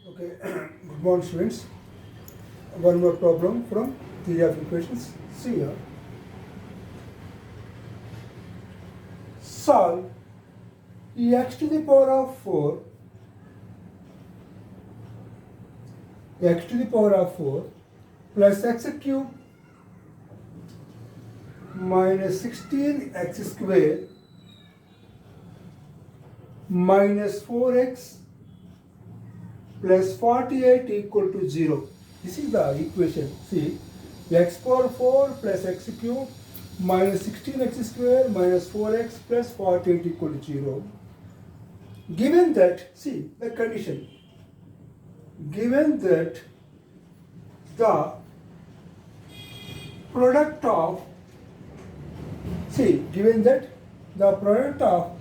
Okay, good morning students. One more problem from theory of equations. See here. Solve x to the power of 4, x to the power of 4 plus x cube minus 16x square minus 4x plus 48 equal to 0. This is the equation. See, x power 4 plus x cube minus 16x square minus 4x plus 48 equal to 0. Given that, see the condition, given that the product of, see, given that the product of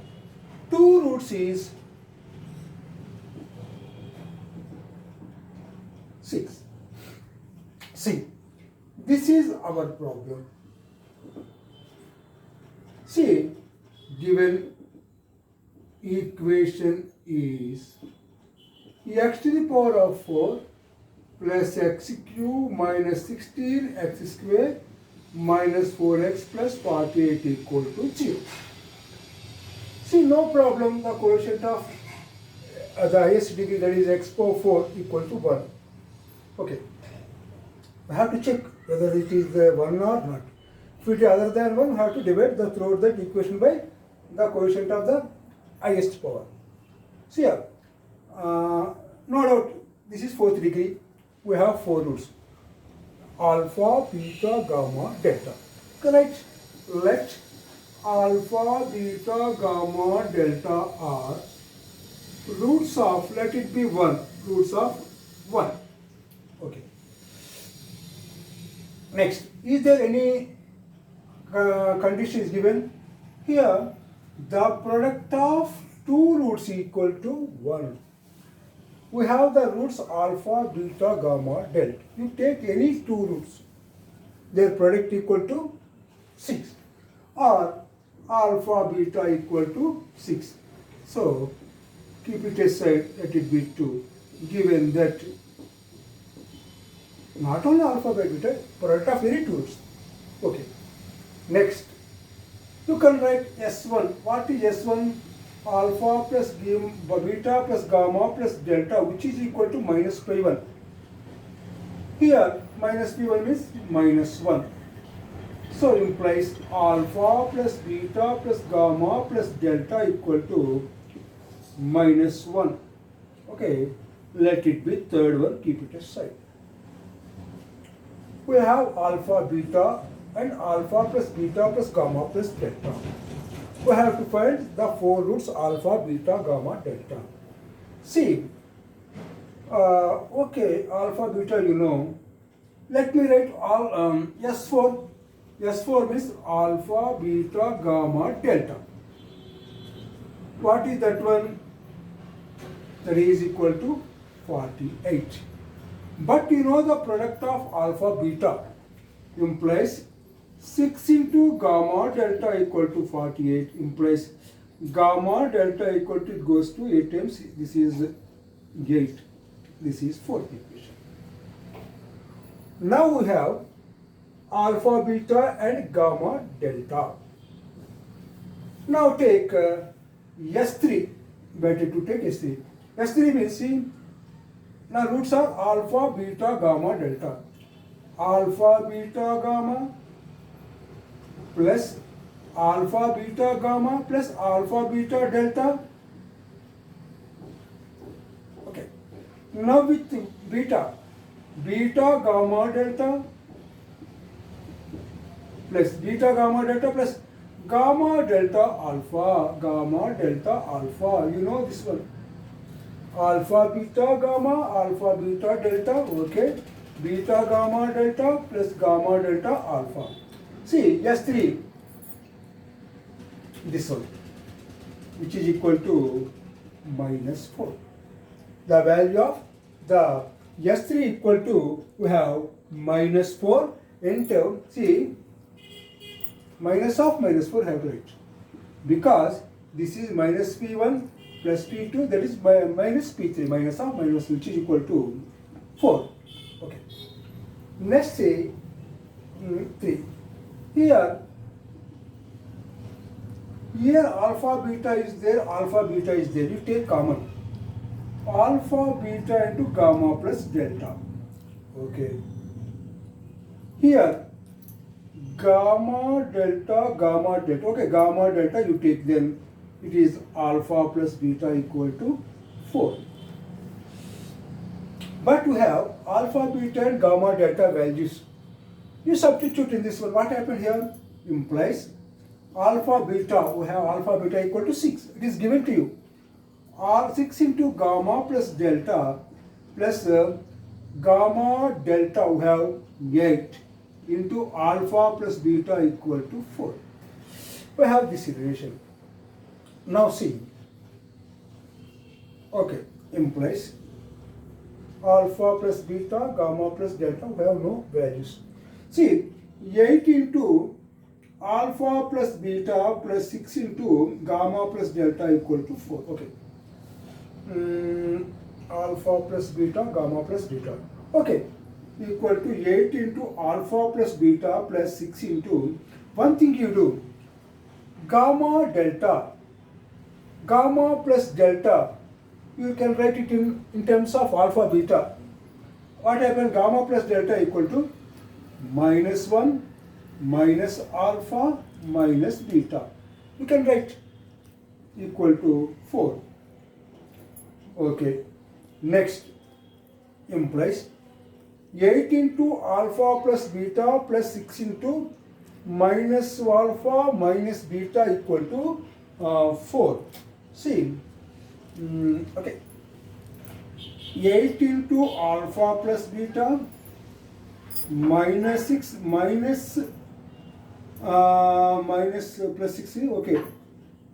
two roots is 6. See, this is our problem. See, given equation is x to the power of 4 plus x cube minus 16x square minus 4x plus 48 equal to 0. See, no problem, the quotient of the highest degree, that is x power 4 equal to 1. Okay, we have to check whether it is 1 or not. If it is other than 1, we have to divide the throughout that equation by the quotient of the highest power. See here, no doubt this is 4th degree. We have 4 roots: alpha, beta, gamma, delta. Correct? Let alpha, beta, gamma, delta are roots of, let it be 1, roots of 1. Okay. Next, is there any condition is given? Here, the product of two roots equal to 1. We have the roots alpha, beta, gamma, delta. You take any two roots, their product equal to 6, or alpha, beta equal to 6. So, keep it aside, let it be 2, given that not only alpha by beta, product of any two roots. Okay. Next, you can write S1. What is S1? Alpha plus beta plus gamma plus delta, which is equal to minus pi 1. Here, minus pi 1 is minus 1. So, implies alpha plus beta plus gamma plus delta equal to minus 1. Okay, let it be third one, keep it aside. We have alpha, beta and alpha plus beta plus gamma plus delta. We have to find the 4 roots alpha, beta, gamma, delta. See, okay, alpha, beta you know. Let me write all S4. S4 means alpha, beta, gamma, delta. What is that one? That is equal to 48. But you know the product of alpha, beta implies 6 into gamma delta equal to 48, implies gamma delta equal to, it goes to 8 times, this is 8, this is 4th equation. Now we have alpha, beta and gamma delta. Now take S3, better to take S3. S3 means, see, now roots are alpha, beta, gamma, delta. Alpha, beta, gamma plus alpha, beta, gamma plus alpha, beta, delta. Okay. Now with beta, beta, gamma, delta plus beta, gamma, delta plus gamma, delta, alpha, gamma, delta, alpha. You know this one. Alpha, beta, gamma, alpha, beta, delta, okay. Beta, gamma, delta plus gamma, delta, alpha. See, S3, this one, which is equal to minus 4. The value of the S3 equal to, we have minus 4 into, see, minus of minus 4 have to write. Because this is minus P1, plus P2, that is minus P3, minus of minus, which is equal to 4. Okay. Next say 3. Here alpha beta is there, alpha beta is there. You take common. Alpha beta into gamma plus delta. Okay. Here gamma delta. Okay, gamma delta you take, then it is alpha plus beta equal to 4. But you have alpha beta and gamma delta values. You substitute in this one. What happened here? Implies alpha beta, we have alpha beta equal to 6. It is given to you. R6 into gamma plus delta plus gamma delta, we have 8 into alpha plus beta equal to 4. We have this relation. Now see. Okay, implies alpha plus beta, gamma plus delta, we have no values. See, 8 into alpha plus beta plus 6 into gamma plus delta equal to 4. Okay. Alpha plus beta, gamma plus beta. Okay. Equal to 8 into alpha plus beta plus 6 into, one thing you do, gamma plus delta, you can write it in terms of alpha beta. What happened? Gamma plus delta equal to minus 1 minus alpha minus beta. You can write equal to 4. Okay. Next implies 8 into alpha plus beta plus 6 into minus alpha minus beta equal to 4. See, okay. 8 into alpha plus beta minus 6 minus plus 6, okay,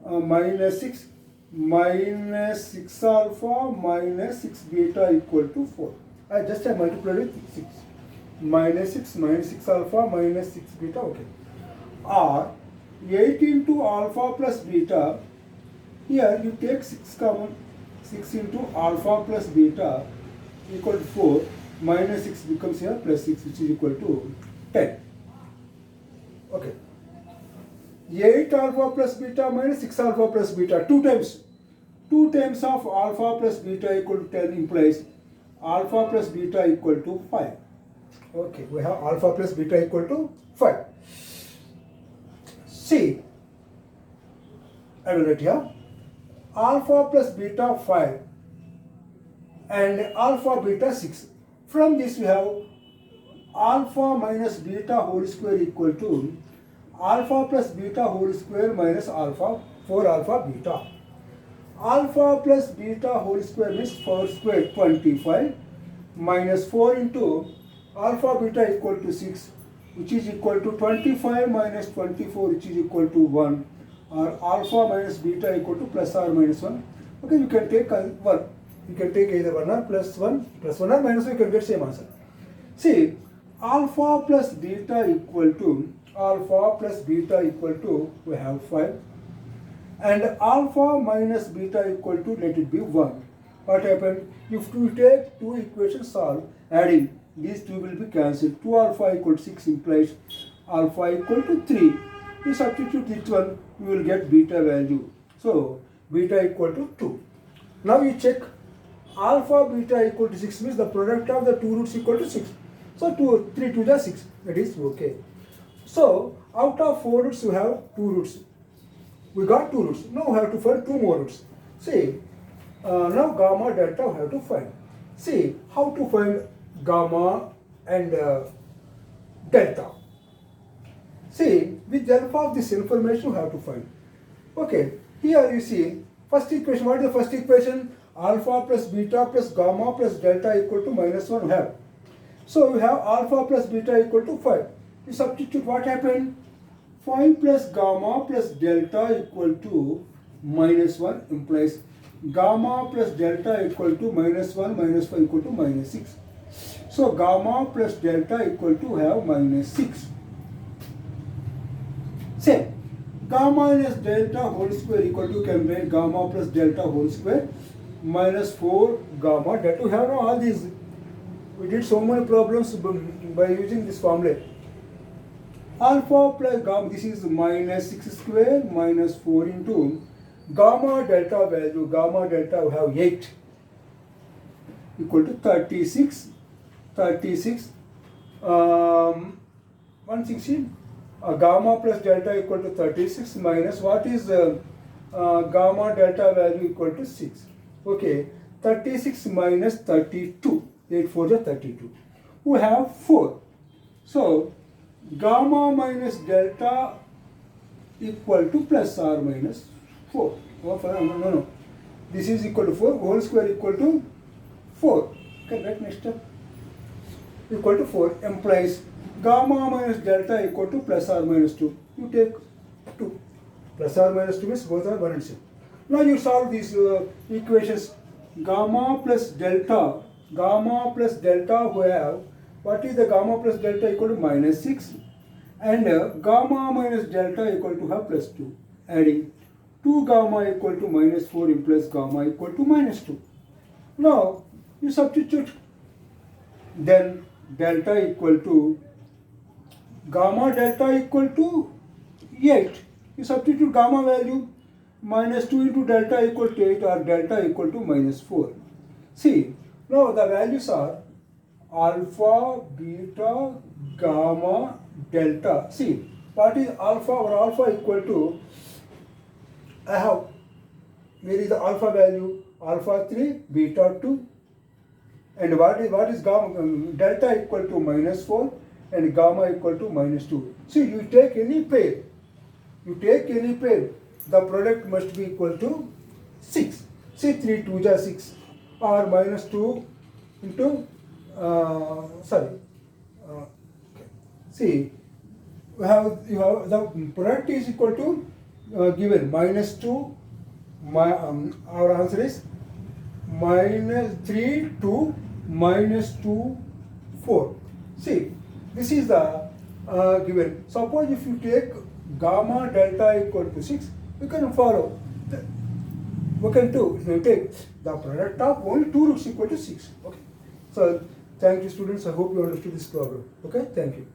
minus 6 minus 6 alpha minus 6 beta equal to 4. I just have multiplied with 6. Minus 6 alpha minus 6 beta, okay. Or 8 into alpha plus beta, here you take 6 common, 6 into alpha plus beta equal to 4, minus 6 becomes here plus 6, which is equal to 10. Okay. 8 alpha plus beta minus 6 alpha plus beta, 2 times. 2 times of alpha plus beta equal to 10 implies alpha plus beta equal to 5. Okay, we have alpha plus beta equal to 5. See, I will write here alpha plus beta 5 and alpha beta 6. From this we have alpha minus beta whole square equal to alpha plus beta whole square minus alpha 4 alpha beta. Alpha plus beta whole square means 4 square 25 minus 4 into alpha beta equal to 6, which is equal to 25 minus 24, which is equal to 1, or alpha minus beta equal to plus or minus 1. Okay, you can take 1. You can take either 1 or plus 1 or minus 1, you can get same answer. See, alpha plus beta equal to, we have 5. And alpha minus beta equal to, let it be 1. What happened? If we take two equations solve, adding, these two will be cancelled. 2 alpha equal to 6 implies alpha equal to 3. You substitute each one, you will get beta value. So, beta equal to 2. Now you check alpha beta equal to 6 means the product of the two roots equal to 6. So, 3 to the 6. That is okay. So, out of 4 roots, you have 2 roots. We got 2 roots. Now we have to find 2 more roots. See, now gamma delta we have to find. See, how to find gamma and delta. See, with the help of this information we have to find. Okay, here you see, first equation, what is the first equation? Alpha plus beta plus gamma plus delta equal to minus 1 we have. So we have alpha plus beta equal to 5. You substitute, what happened? 5 plus gamma plus delta equal to minus 1 implies gamma plus delta equal to minus 1 minus 5 equal to minus 6. So gamma plus delta equal to have minus 6. Same. Gamma minus delta whole square equal to, can write gamma plus delta whole square minus 4 gamma delta. We have all these. We did so many problems by using this formula. Alpha plus gamma, this is minus 6 square minus 4 into gamma delta value. Gamma delta we have 8 equal to 36. 116. Gamma plus delta equal to 36 minus what is gamma delta value equal to 6. Okay, 36 minus 32. 8 4 is 32. We have 4. So gamma minus delta equal to plus or minus 4. No. This is equal to 4. Whole square equal to 4. Okay, right, next step. Equal to 4 implies gamma minus delta equal to plus or minus 2. You take 2. Plus or minus 2 means both are 1 and same. Now you solve these equations. Gamma plus delta we have, what is the gamma plus delta equal to minus 6 and gamma minus delta equal to have plus 2. Adding 2 gamma equal to minus 4 implies gamma equal to minus 2. Now you substitute, then delta equal to gamma delta equal to 8. You substitute gamma value, minus 2 into delta equal to 8 or delta equal to minus 4. See, now the values are alpha, beta, gamma, delta. See, what is alpha? Or alpha equal to, I have, where is the alpha value? Alpha 3, beta 2. And what is gamma? Delta equal to minus 4 and gamma equal to minus 2. See, you take any pair. The product must be equal to 6. See, 3 2 is 6 or minus 2 into, see, you have the product is equal to given minus 2, our answer is minus 3 2 minus 2 4. See, this is the given. Suppose if you take gamma delta equal to 6, you can follow. We can do, you take the product of only 2 roots equal to 6. Okay. So thank you students. I hope you understood this problem. Okay. Thank you.